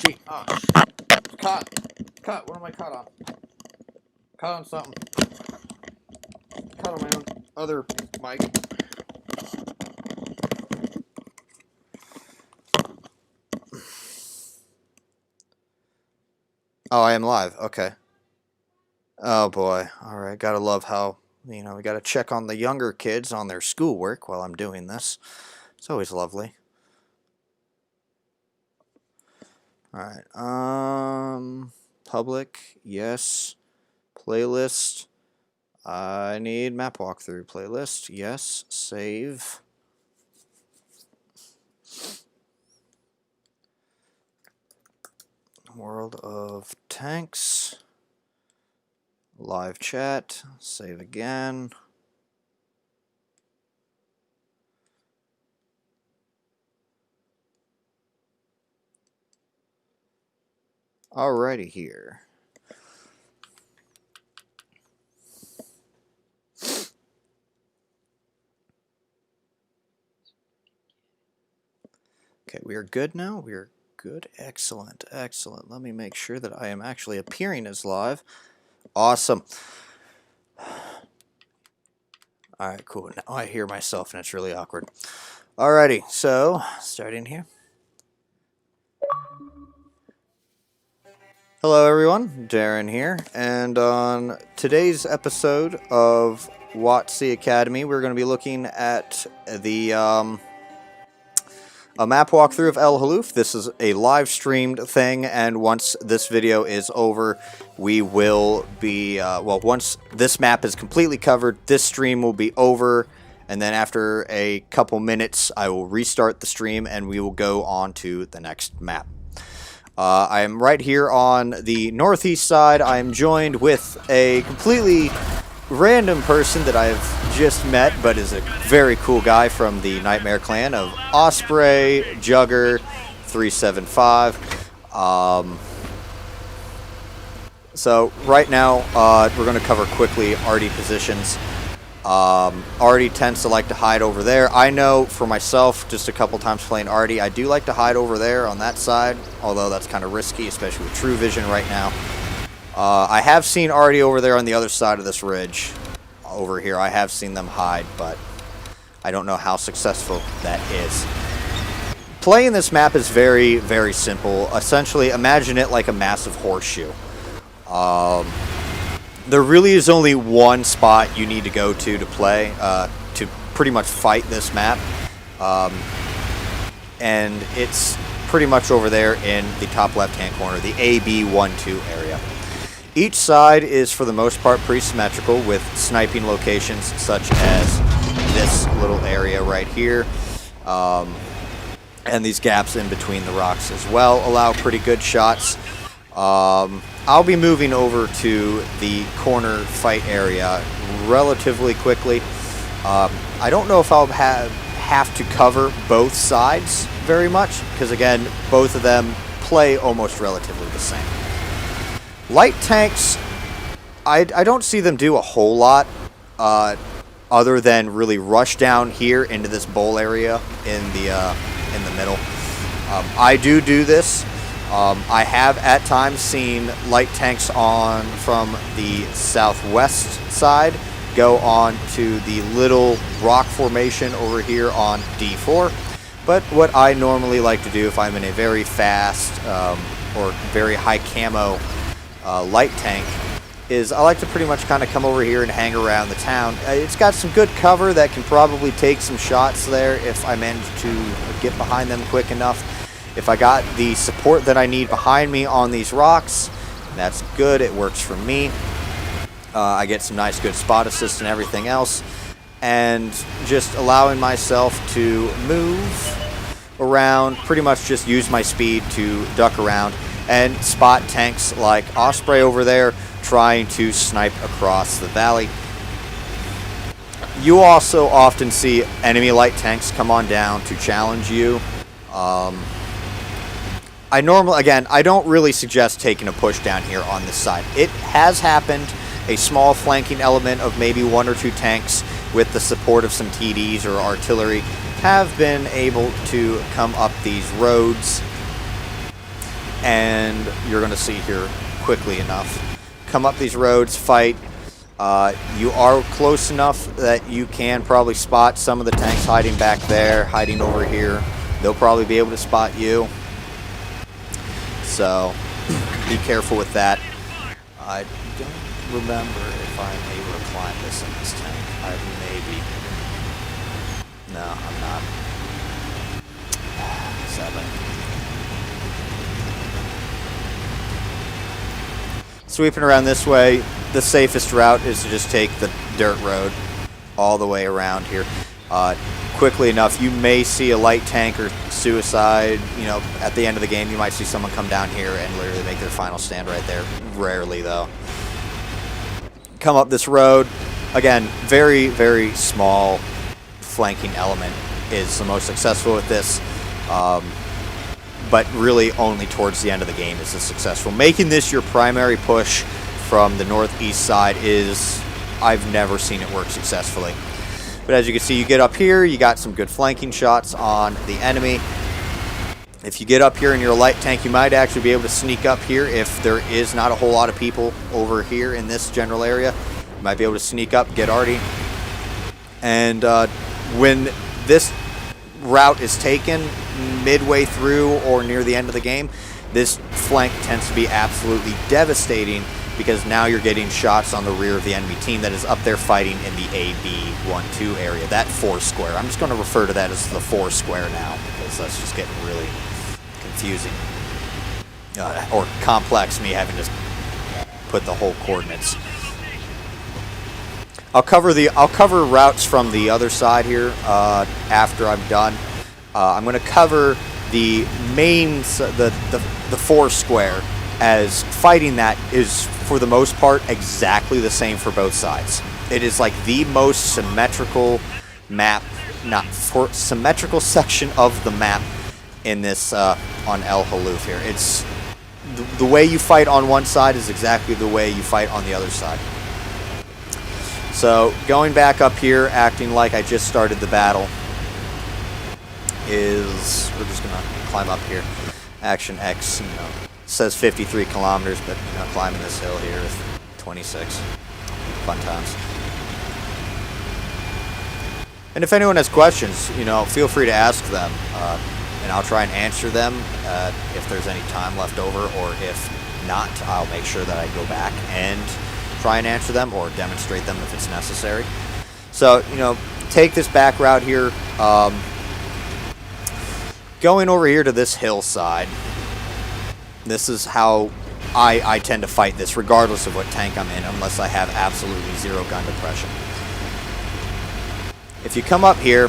gee. Oh, shit. Cut. What am I cut on? Cut on something. Cut on my own other mic. Oh, I am live. Okay. Oh boy. All right. Gotta love how, we gotta check on the younger kids on their schoolwork while I'm doing this. It's always lovely. All right. Public. Yes. Playlist. I need map walkthrough playlist. Yes. Save. World of Tanks. Live chat. Save again. Alrighty here. Okay, we are good now. We are good. Excellent. Excellent. Let me make sure that I am actually appearing as live. Awesome. Alright, cool. Now I hear myself and it's really awkward. Alrighty, so starting here. Hello everyone, Darren here, and on today's episode of WotC Academy, we're going to be looking at the a map walkthrough of Halluf. This is a live streamed thing, and once this video is over, we will be, once this map is completely covered, this stream will be over, and then after a couple minutes, I will restart the stream, and we will go on to the next map. I am right here on the northeast side. I am joined with a completely random person that I've just met, but is a very cool guy from the Nightmare Clan of Osprey Jugger 375. So right now we're going to cover quickly Artie positions. Artie tends to like to hide over there. I know for myself, just a couple times playing Artie, I do like to hide over there on that side, although that's kind of risky, especially with True Vision right now. I have seen Artie over there on the other side of this ridge. Over here, I have seen them hide, but I don't know how successful that is. Playing this map is very, very simple. Essentially, imagine it like a massive horseshoe. There really is only one spot you need to go to play, to pretty much fight this map. And it's pretty much over there in the top left-hand corner, the AB12 area. Each side is, for the most part, pretty symmetrical, with sniping locations such as this little area right here. And these gaps in between the rocks as well allow pretty good shots. I'll be moving over to the corner fight area relatively quickly. I don't know if I'll have to cover both sides very much, because again, both of them play almost relatively the same. Light tanks, I don't see them do a whole lot other than really rush down here into this bowl area in the middle. I do this. I have at times seen light tanks from the southwest side go on to the little rock formation over here on D4. But what I normally like to do if I'm in a very fast or very high camo light tank is I like to pretty much kind of come over here and hang around the town. It's got some good cover that can probably take some shots there if I manage to get behind them quick enough. If I got the support that I need behind me on these rocks, that's good. It works for me. I get some nice good spot assist and everything else. And just allowing myself to move around, pretty much just use my speed to duck around and spot tanks like Osprey over there trying to snipe across the valley. You also often see enemy light tanks come on down to challenge you. I don't really suggest taking a push down here on this side. It has happened, a small flanking element of maybe one or two tanks with the support of some TDs or artillery have been able to come up these roads. and you're going to see here quickly enough. Come up these roads, fight. You are close enough that you can probably spot some of the tanks hiding back there, hiding over here. They'll probably be able to spot you. So be careful with that. I don't remember if I'm able to climb this in this tank. Maybe. No, I'm not. 7. Sweeping around this way, the safest route is to just take the dirt road all the way around here. Quickly enough, you may see a light tank or suicide. You know, at the end of the game, you might see someone come down here and literally make their final stand right there. Rarely, though. Come up this road. Again, very, very small flanking element is the most successful with this. But really only towards the end of the game is this successful. Making this your primary push from the northeast side is, I've never seen it work successfully. But as you can see, you get up here, you got some good flanking shots on the enemy. If you get up here in your light tank, you might actually be able to sneak up here if there is not a whole lot of people over here in this general area. You might be able to sneak up, get arty. And when this route is taken midway through or near the end of the game, this flank tends to be absolutely devastating because now you're getting shots on the rear of the enemy team that is up there fighting in the AB12 area, that 4 square. I'm just going to refer to that as the 4 square now because that's just getting really confusing or complex, me having to put the whole coordinates. I'll cover routes from the other side here after I'm done. I'm going to cover the main, the 4 square, as fighting that is for the most part exactly the same for both sides. It is like the most symmetrical map, symmetrical section of the map in this on El Halluf here. It's the way you fight on one side is exactly the way you fight on the other side. So going back up here, acting like I just started the battle, is we're just gonna climb up here. Action X, you know, says 53 kilometers, but you know, climbing this hill here is 26. Fun times. And if anyone has questions, you know, feel free to ask them, and I'll try and answer them if there's any time left over, or if not, I'll make sure that I go back and try and answer them or demonstrate them if it's necessary. So, you know, take this back route here. Going over here to this hillside, this is how I tend to fight this, regardless of what tank I'm in, unless I have absolutely zero gun depression. If you come up here,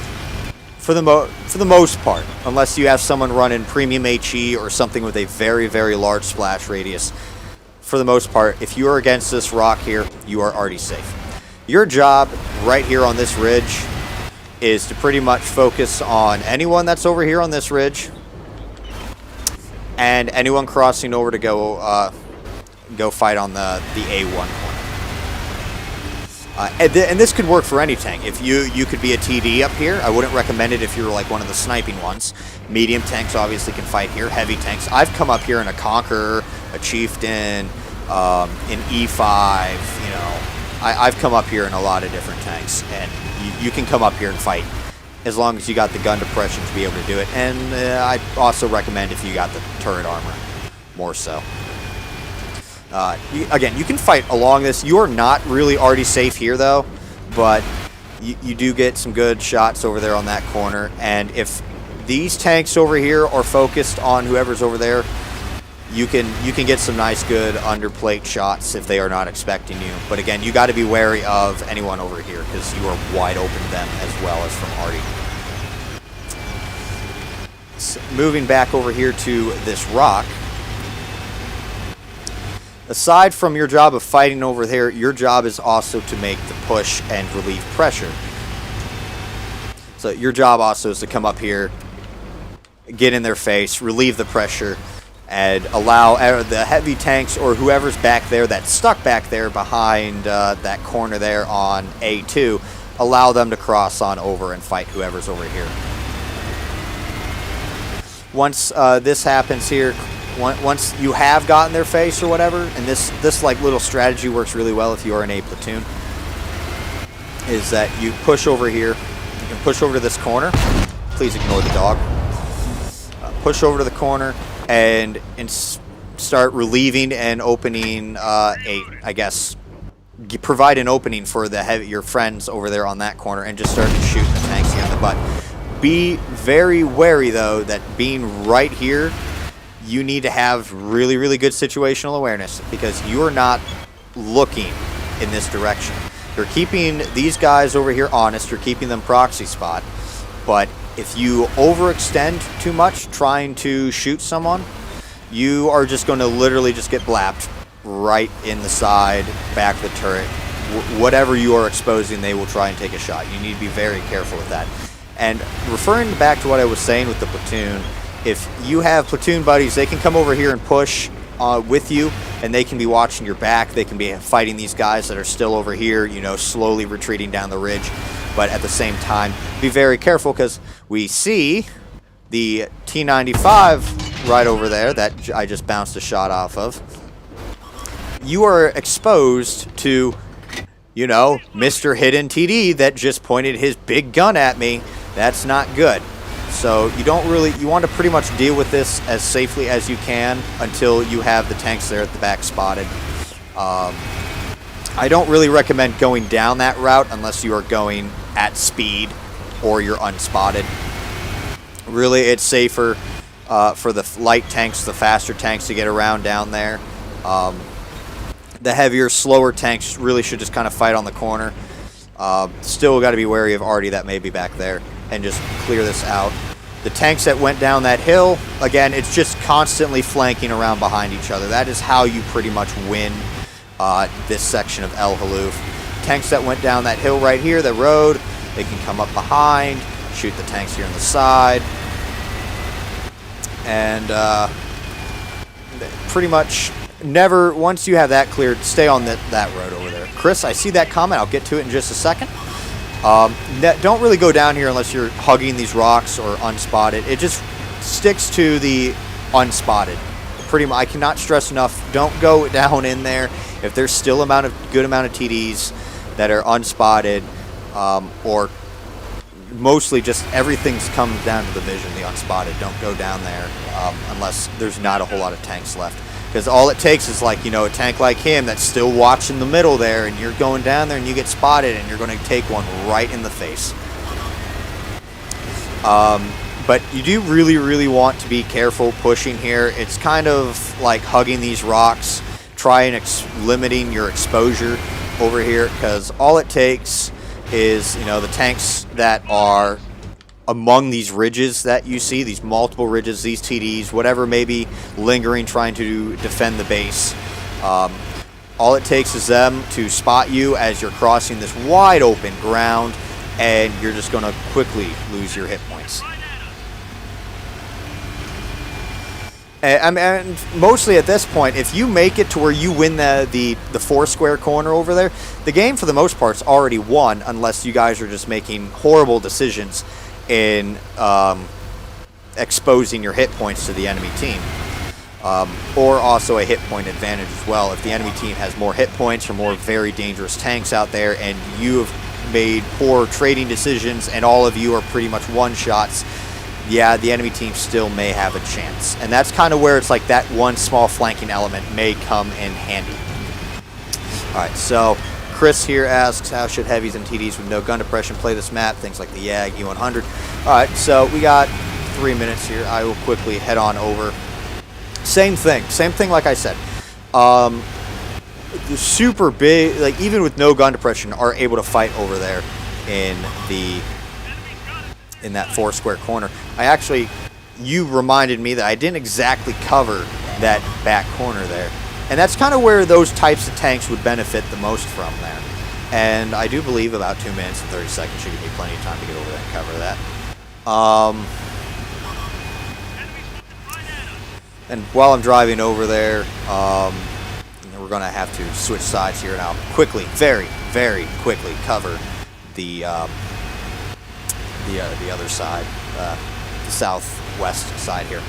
for the most part, unless you have someone running premium HE or something with a very, very large splash radius, for the most part, if you are against this rock here, you are already safe. Your job right here on this ridge is to pretty much focus on anyone that's over here on this ridge and anyone crossing over to go fight on the A1 corner. And this could work for any tank. If you could be a TD up here, I wouldn't recommend it if you're like one of the sniping ones. Medium tanks obviously can fight here. Heavy tanks, I've come up here in a Conqueror, a Chieftain, an E5, you know. I've come up here in a lot of different tanks, and you can come up here and fight as long as you got the gun depression to be able to do it. And I also recommend if you got the turret armor, more so. Again, you can fight along this. You are not really already safe here, though, but you do get some good shots over there on that corner. And if these tanks over here are focused on whoever's over there, you can get some nice, good underplate shots if they are not expecting you. But again, you got to be wary of anyone over here because you are wide open to them as well as from Artie. So moving back over here to this rock. Aside from your job of fighting over there, your job is also to make the push and relieve pressure. So your job also is to come up here, get in their face, relieve the pressure, and allow the heavy tanks or whoever's back there that's stuck back there behind that corner there on A2, allow them to cross on over and fight whoever's over here. Once this happens here, once you have gotten their face or whatever, and this like little strategy works really well if you are in a platoon, is that you push over here. You can push over to this corner. Please ignore the dog. Push over to the corner and start relieving and opening I guess, provide an opening for your friends over there on that corner and just start shooting the tanks here in the butt. Be very wary, though, that being right here, you need to have really, really good situational awareness because you are not looking in this direction. You're keeping these guys over here honest. You're keeping them proxy spot. But if you overextend too much trying to shoot someone, you are just going to literally just get blapped right in the side, back of the turret. Whatever you are exposing, they will try and take a shot. You need to be very careful with that. And referring back to what I was saying with the platoon, if you have platoon buddies, they can come over here and push with you, and they can be watching your back. They can be fighting these guys that are still over here, you know, slowly retreating down the ridge. But at the same time, be very careful because we see the T-95 right over there that I just bounced a shot off of. You are exposed to, you know, Mr. Hidden TD that just pointed his big gun at me. That's not good. So you want to pretty much deal with this as safely as you can until you have the tanks there at the back spotted. I don't really recommend going down that route unless you are going at speed or you're unspotted. Really, it's safer for the light tanks, the faster tanks to get around down there. The heavier, slower tanks really should just kind of fight on the corner. Still got to be wary of Artie that may be back there and just clear this out. The tanks that went down that hill, again, it's just constantly flanking around behind each other. That is how you pretty much win this section of El Halluf. Tanks that went down that hill right here, the road, they can come up behind, shoot the tanks here on the side, and pretty much never, once you have that cleared, stay on that road over there. Chris, I see that comment. I'll get to it in just a second. Don't really go down here unless you're hugging these rocks or unspotted. It just sticks to the unspotted. Pretty much, I cannot stress enough, don't go down in there if there's still a good amount of TDs that are unspotted, or mostly just everything's comes down to the vision, the unspotted. Don't go down there unless there's not a whole lot of tanks left. Because all it takes is, like, you know, a tank like him that's still watching the middle there, and you're going down there and you get spotted and you're going to take one right in the face. But you do really, really want to be careful pushing here. It's kind of like hugging these rocks, trying limiting your exposure over here, because all it takes is, you know, the tanks that are among these ridges that you see, these multiple ridges, these TDs, whatever may be lingering trying to defend the base. All it takes is them to spot you as you're crossing this wide open ground, and you're just going to quickly lose your hit points. And mostly at this point, if you make it to where you win the 4-square corner over there, the game for the most part's already won, unless you guys are just making horrible decisions in exposing your hit points to the enemy team. Or also a hit point advantage as well. If the enemy team has more hit points or more very dangerous tanks out there, and you have made poor trading decisions and all of you are pretty much one-shots, yeah, the enemy team still may have a chance. And that's kind of where it's like that one small flanking element may come in handy. Alright, so Chris here asks, how should heavies and TDs with no gun depression play this map? Things like the YAG, E100. Alright, so we got 3 minutes here. I will quickly head on over. Same thing like I said. The super big, like even with no gun depression, are able to fight over there in that 4-square corner. You reminded me that I didn't exactly cover that back corner there. And that's kind of where those types of tanks would benefit the most from there. And I do believe about 2 minutes and 30 seconds should give me plenty of time to get over there and cover that. And while I'm driving over there, we're going to have to switch sides here now. Quickly, very, very quickly cover the other side, the southwest side here.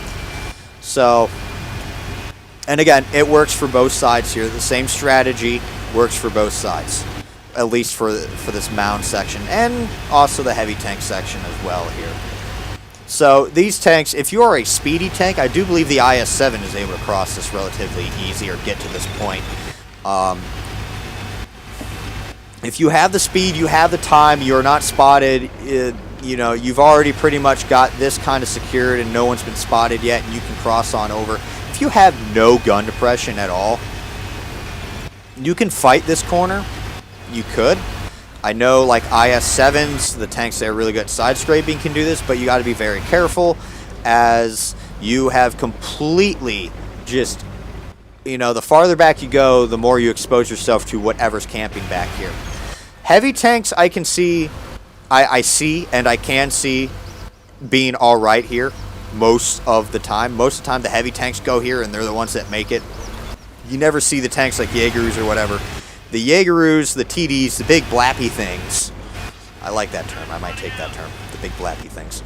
So And again, it works for both sides here. The same strategy works for both sides, at least for this mound section, and also the heavy tank section as well here. So these tanks, if you are a speedy tank, I do believe the IS-7 is able to cross this relatively easy or get to this point. If you have the speed, you have the time, you're not spotted, you know, you've already pretty much got this kind of secured and no one's been spotted yet, and you can cross on over. If you have no gun depression at all, you can fight this corner. You could. I know, like, IS-7s, the tanks that are really good at side scraping can do this, but you got to be very careful, as you have completely just, you know, the farther back you go, the more you expose yourself to whatever's camping back here. Heavy tanks, I can see, I see and I can see being all right here most of the time. Most of the time, the heavy tanks go here, and they're the ones that make it. You never see the tanks like Jaegerus or whatever. The Jaegerus, the TDs, the big blappy things. I like that term. I might take that term. The big blappy things.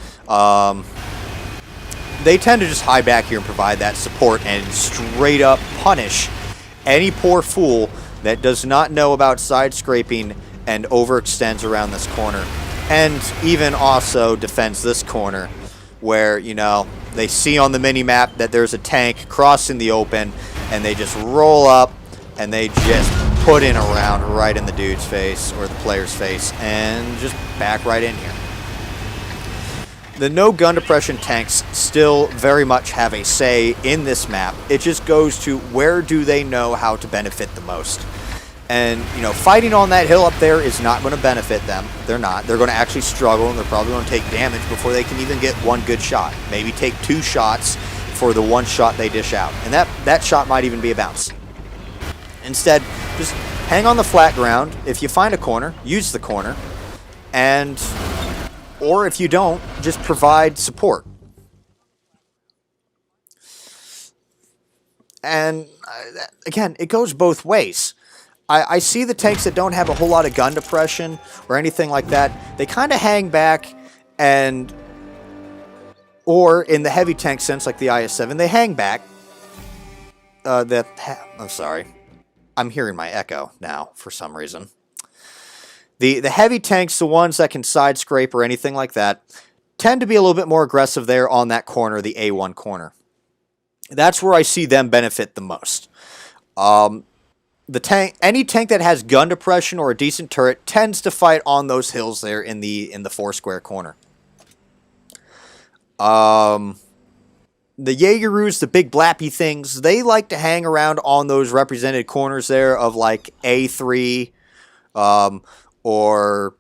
They tend to just hide back here and provide that support and straight up punish any poor fool that does not know about side scraping and overextends around this corner. And even also defends this corner where, you know, they see on the mini-map that there's a tank crossing the open, and they just roll up and they just put in a round right in the dude's face or the player's face and just back right in here. The no gun depression tanks still very much have a say in this map. It just goes to where do they know how to benefit the most. And, you know, fighting on that hill up there is not going to benefit them. They're not. They're going to actually struggle, and they're probably going to take damage before they can even get one good shot. Maybe take 2 shots for the 1 shot they dish out. And that shot might even be a bounce. Instead, just hang on the flat ground. If you find a corner, use the corner. And, or if you don't, just provide support. And, again, it goes both ways. I see the tanks that don't have a whole lot of gun depression or anything like that. They kind of hang back, and or in the heavy tank sense, like the IS-7, they hang back. I'm sorry. I'm hearing my echo now for some reason. The heavy tanks, the ones that can side scrape or anything like that, tend to be a little bit more aggressive there on that corner, the A1 corner. That's where I see them benefit the most. Any tank that has gun depression or a decent turret tends to fight on those hills there in the 4 square corner. The Jaegerus, the big blappy things, they like to hang around on those represented corners there of like A3 or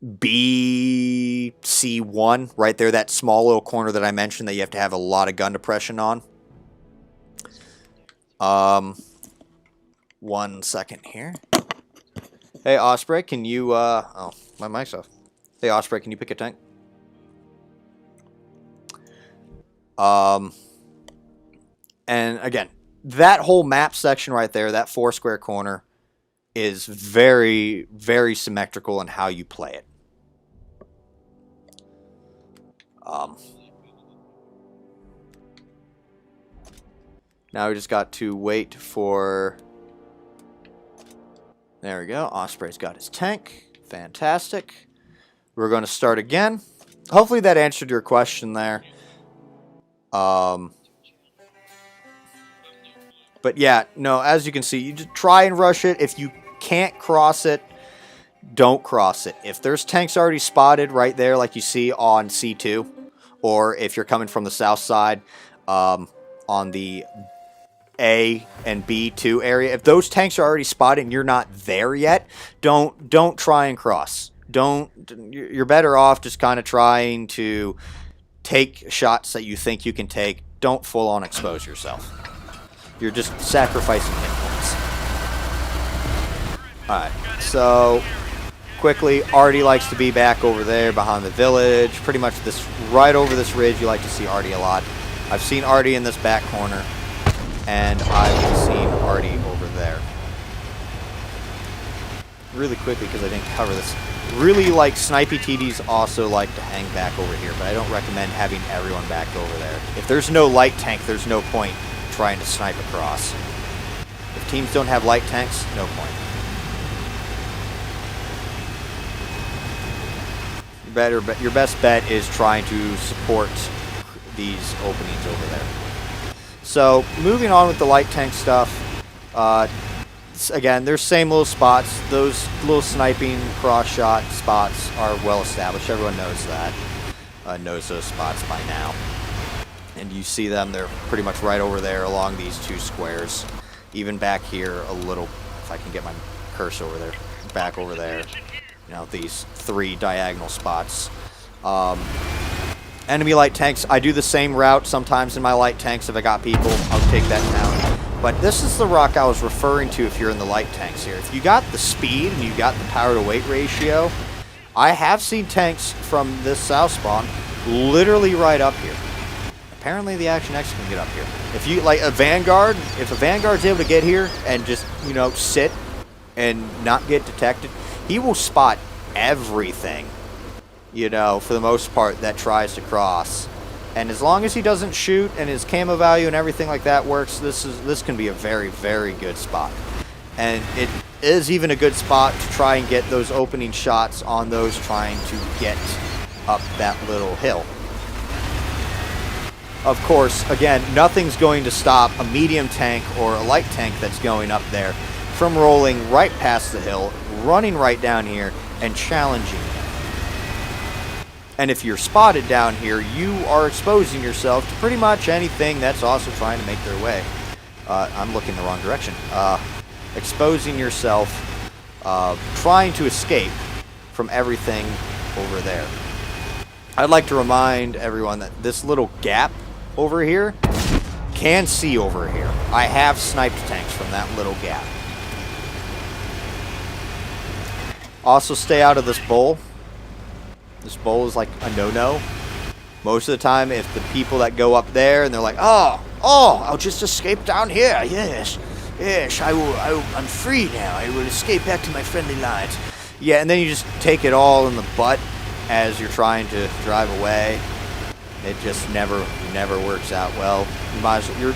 BC1 right there, that small little corner that I mentioned that you have to have a lot of gun depression on. 1 second here. Hey, Osprey, can you, oh, my mic's off. Hey, Osprey, can you pick a tank? And again, that whole map section right there, that 4 square corner, is very, very symmetrical in how you play it. Now we just got to wait for... There we go. Osprey's got his tank. Fantastic. We're going to start again. Hopefully that answered your question there. But yeah, no, as you can see, you just try and rush it. If you can't cross it, don't cross it. If there's tanks already spotted right there, like you see on C2, or if you're coming from the south side on the A and B2 area, if those tanks are already spotted and you're not there yet, don't try and cross. You're better off just kind of trying to take shots that you think you can take. Don't full on expose yourself. You're just sacrificing hit points. Alright, so quickly, Artie likes to be back over there behind the village. Pretty much this right over this ridge, you like to see Artie a lot. I've seen Artie in this back corner, and I've seen Artie over there. Really quickly, because I didn't cover this. Really, like, snipey TDs also like to hang back over here, but I don't recommend having everyone back over there. If there's no light tank, there's no point trying to snipe across. If teams don't have light tanks, no point. Your best bet is trying to support these openings over there. So, moving on with the light tank stuff, again, there's same little spots. Those little sniping cross-shot spots are well established. Everyone knows that, knows those spots by now. And you see them, they're pretty much right over there along these two squares. Even back here a little, if I can get my cursor over there, back over there. You know, these three diagonal spots. Enemy light tanks, I do the same route sometimes in my light tanks. If I got people, I'll take that down. But this is the rock I was referring to if you're in the light tanks here. If you got the speed and you got the power to weight ratio, I have seen tanks from this south spawn literally right up here. Apparently the Action X can get up here. If you, like a Vanguard, if a Vanguard's able to get here and just, you know, sit and not get detected, he will spot everything, you know, for the most part, that tries to cross. And as long as he doesn't shoot and his camo value and everything like that works, this can be a very, very good spot. And it is even a good spot to try and get those opening shots on those trying to get up that little hill. Of course, again, nothing's going to stop a medium tank or a light tank that's going up there from rolling right past the hill, running right down here, and challenging them. And if you're spotted down here, you are exposing yourself to pretty much anything that's also trying to make their way. I'm looking the wrong direction. Exposing yourself, trying to escape from everything over there. I'd like to remind everyone that this little gap over here can see over here. I have sniped tanks from that little gap. Also, stay out of this bowl. This bowl is like a no-no. Most of the time, if the people that go up there and they're like, oh, I'll just escape down here. Yes, I'm free now. I will escape back to my friendly lines. Yeah, and then you just take it all in the butt as you're trying to drive away. It just never works out well. You might as well,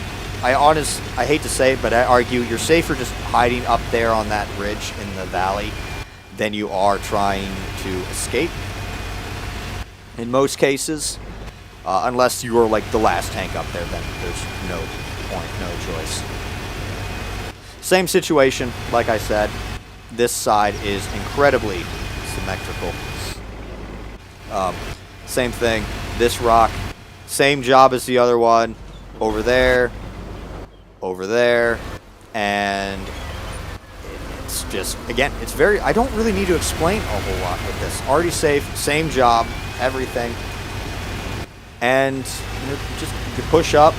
I hate to say it, but I argue you're safer just hiding up there on that ridge in the valley than you are trying to escape. In most cases, unless you are like the last tank up there, then there's no point, no choice. Same situation, like I said. This side is incredibly symmetrical. Same thing. This rock, same job as the other one. Over there, and it's just, again, it's very, I don't really need to explain a whole lot with this. Already safe, same job, everything. And you push up,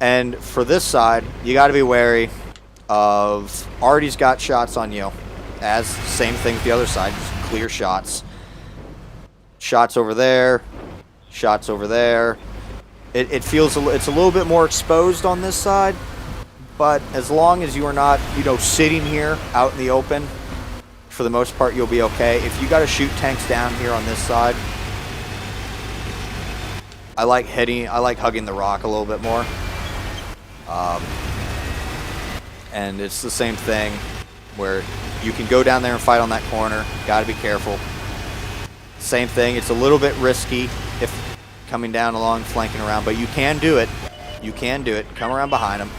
and for this side, you got to be wary of, Artie's got shots on you. As same thing with the other side, just clear shots. Shots over there, shots over there. It feels, it's a little bit more exposed on this side, but as long as you are not, you know, sitting here out in the open, for the most part, you'll be okay. If you got to shoot tanks down here on this side, I like hugging the rock a little bit more. And it's the same thing where you can go down there and fight on that corner. Got to be careful. Same thing. It's a little bit risky if coming down along, flanking around, but you can do it. You can do it. Come around behind them.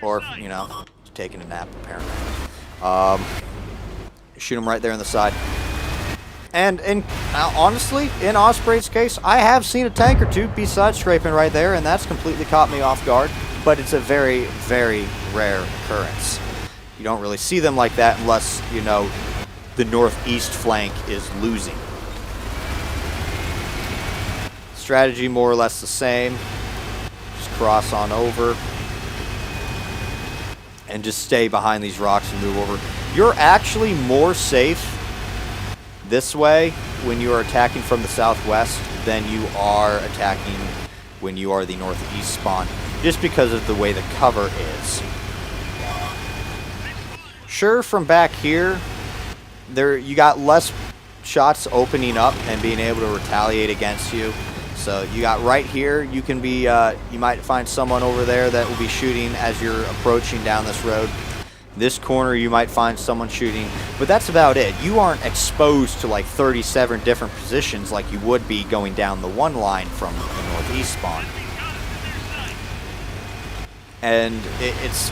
Or, you know, taking a nap, apparently. Shoot them right there on the side. And honestly, in Osprey's case, I have seen a tank or two be side scraping right there, and that's completely caught me off guard. But it's a very, very rare occurrence. You don't really see them like that unless, you know, the northeast flank is losing. Strategy more or less the same. Just cross on over. And just stay behind these rocks and move over. You're actually more safe this way when you are attacking from the southwest than you are attacking when you are the northeast spawn, just because of the way the cover is. Sure, from back here, you got less shots opening up and being able to retaliate against you, So you got right here, you can be, you might find someone over there that will be shooting as you're approaching down this road. This corner, you might find someone shooting, but that's about it. You aren't exposed to like 37 different positions like you would be going down the one line from the northeast spawn. And it's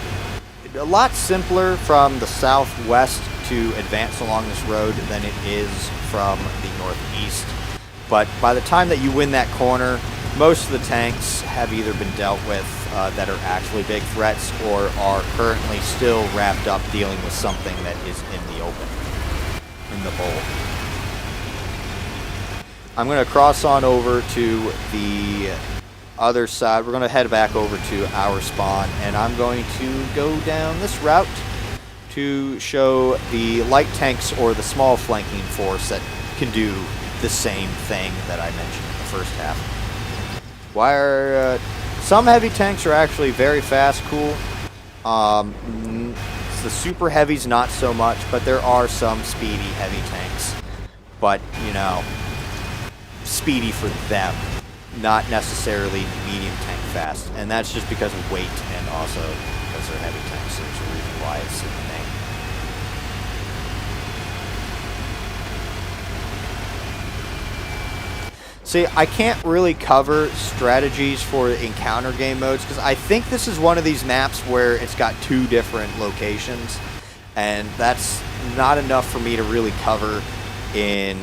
a lot simpler from the southwest to advance along this road than it is from the northeast. But by the time that you win that corner, most of the tanks have either been dealt with that are actually big threats or are currently still wrapped up dealing with something that is in the open, in the bowl. I'm going to cross on over to the other side. We're going to head back over to our spawn, and I'm going to go down this route to show the light tanks or the small flanking force that can do the same thing that I mentioned in the first half. Some heavy tanks are actually very fast, cool. The super heavies not so much, but there are some speedy heavy tanks. But, you know, speedy for them, not necessarily medium tank fast. And that's just because of weight and also because they're heavy tanks. So there's a reason why it's in the name. See, I can't really cover strategies for encounter game modes because I think this is one of these maps where it's got 2 different locations, and that's not enough for me to really cover in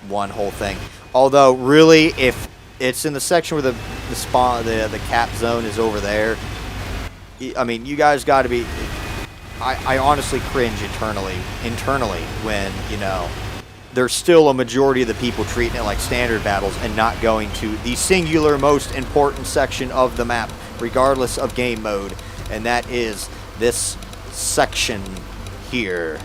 one whole thing. Although, really, if it's in the section where the cap zone is over there, I mean, you guys got to be. I honestly cringe internally when, you know, there's still a majority of the people treating it like standard battles and not going to the singular most important section of the map, regardless of game mode, and that is this section here.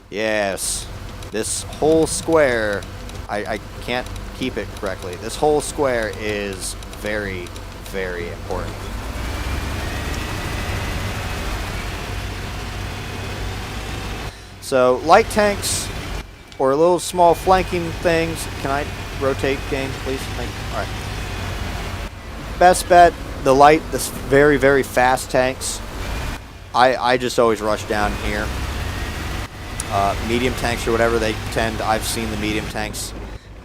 Yes, this whole square, I can't keep it correctly. This whole square is very, very important. So, light tanks, or little small flanking things. Can I rotate game, please? Thank you. All right. Best bet, this very, very fast tanks. I just always rush down here. Medium tanks or whatever, I've seen the medium tanks,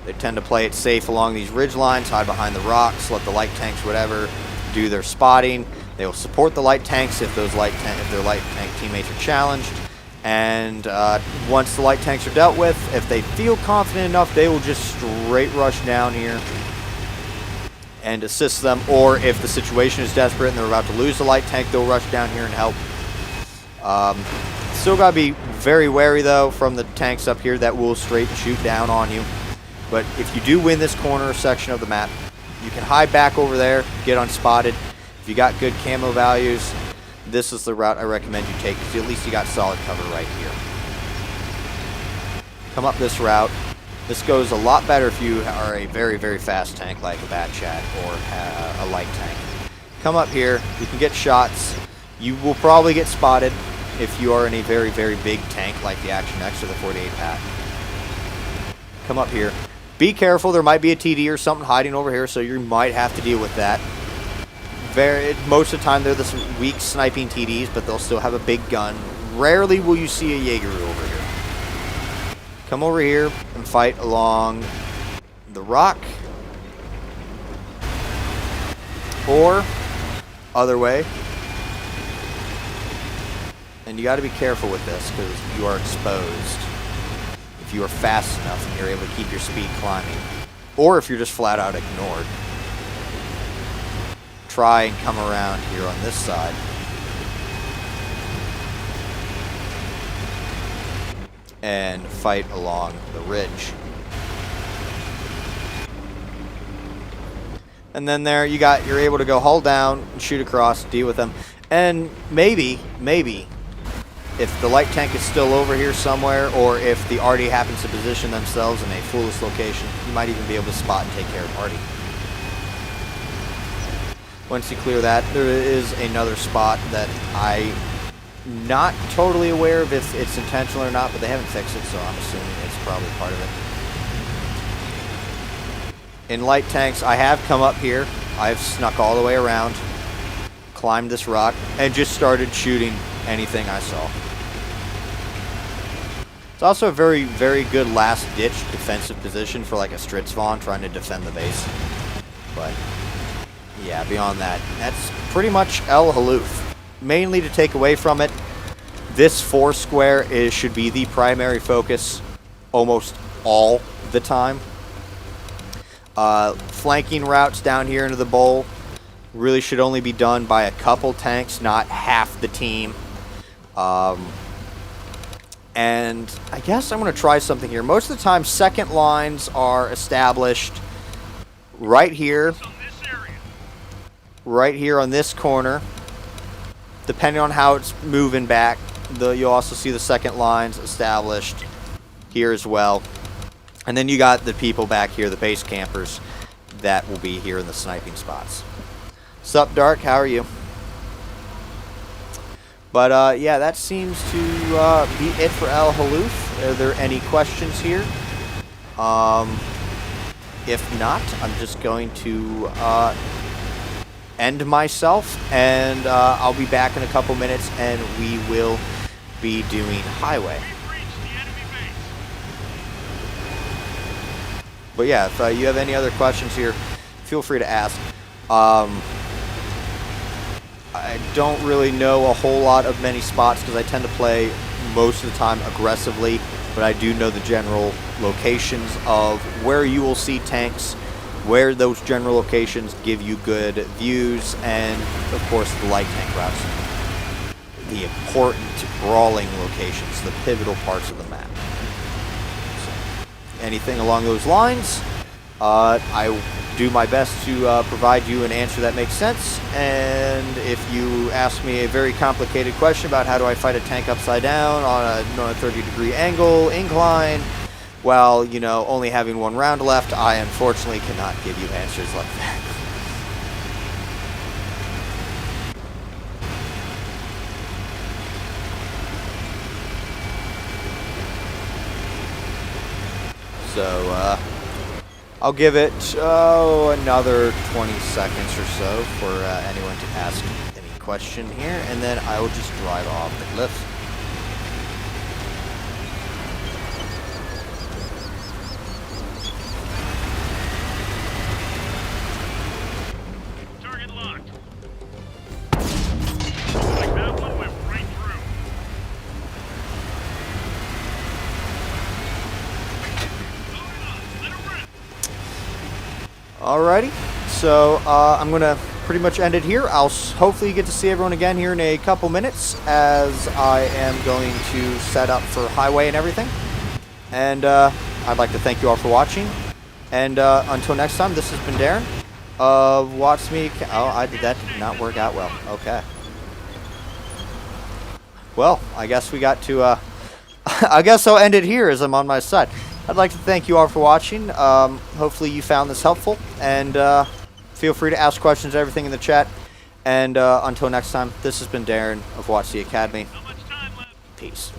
they tend to play it safe along these ridge lines, hide behind the rocks, let the light tanks, whatever, do their spotting. They will support the light tanks if their light tank teammates are challenged. And once the light tanks are dealt with, if they feel confident enough, they will just straight rush down here and assist them. Or if the situation is desperate and they're about to lose the light tank, they'll rush down here and help. Still got to be very wary, though, from the tanks up here that will straight shoot down on you. But if you do win this corner section of the map, you can hide back over there, get unspotted. If you got good camo values, this is the route I recommend you take, because at least you got solid cover right here. Come up this route. This goes a lot better if you are a very, very fast tank like a Bat Chat or a light tank. Come up here. You can get shots. You will probably get spotted if you are in a very, very big tank like the Action X or the 48 Pat. Come up here. Be careful. There might be a TD or something hiding over here, so you might have to deal with that. Most of the time they're the weak sniping TDs, but they'll still have a big gun. Rarely will you see a Jaeger over here. Come over here and fight along the rock. Or other way. And you got to be careful with this because you are exposed. If you are fast enough and you're able to keep your speed climbing. Or if you're just flat out ignored. Try and come around here on this side. And fight along the ridge. And then there you're able to go hull down and shoot across, deal with them. And maybe, if the light tank is still over here somewhere, or if the arty happens to position themselves in a foolish location, you might even be able to spot and take care of arty. Once you clear that, there is another spot that I'm not totally aware of if it's intentional or not, but they haven't fixed it, so I'm assuming it's probably part of it. In light tanks, I have come up here. I've snuck all the way around, climbed this rock, and just started shooting anything I saw. It's also a very, very good last-ditch defensive position for like a Stritzvon trying to defend the base. But yeah, beyond that, that's pretty much El Halluf. Mainly to take away from it, this 4 square should be the primary focus almost all the time. Flanking routes down here into the bowl really should only be done by a couple tanks, not half the team. And I guess I'm going to try something here. Most of the time, second lines are established right here on this corner. Depending on how it's moving back, you'll also see the second lines established here as well. And then you got the people back here, the base campers, that will be here in the sniping spots. Sup, Dark? How are you? But yeah, that seems to be it for El Halluf. Are there any questions here? If not, I'm just going to end myself, and I'll be back in a couple minutes, and we will be doing highway. But yeah, if you have any other questions here, feel free to ask. I don't really know a whole lot of many spots because I tend to play most of the time aggressively, but I do know the general locations of where you will see tanks, where those general locations give you good views, and of course the light tank routes. The important brawling locations, the pivotal parts of the map. So, anything along those lines, I do my best to provide you an answer that makes sense. And if you ask me a very complicated question about how do I fight a tank upside down on a 30-degree angle, incline, while, you know, only having 1 round left, I unfortunately cannot give you answers like that. So, I'll give it, another 20 seconds or so for anyone to ask any question here, and then I will just drive off the cliff. Target locked. Like that one went right through. Alrighty, so I'm going to pretty much end it here. I'll hopefully get to see everyone again here in a couple minutes as I am going to set up for highway and everything. And I'd like to thank you all for watching. And until next time, this has been Darren of Watch Me. Oh, that did not work out well. Okay. Well, I guess we got to, I guess I'll end it here as I'm on my side. I'd like to thank you all for watching. Hopefully you found this helpful, and feel free to ask questions, everything in the chat. And until next time, this has been Darren of Watch the Academy. Peace.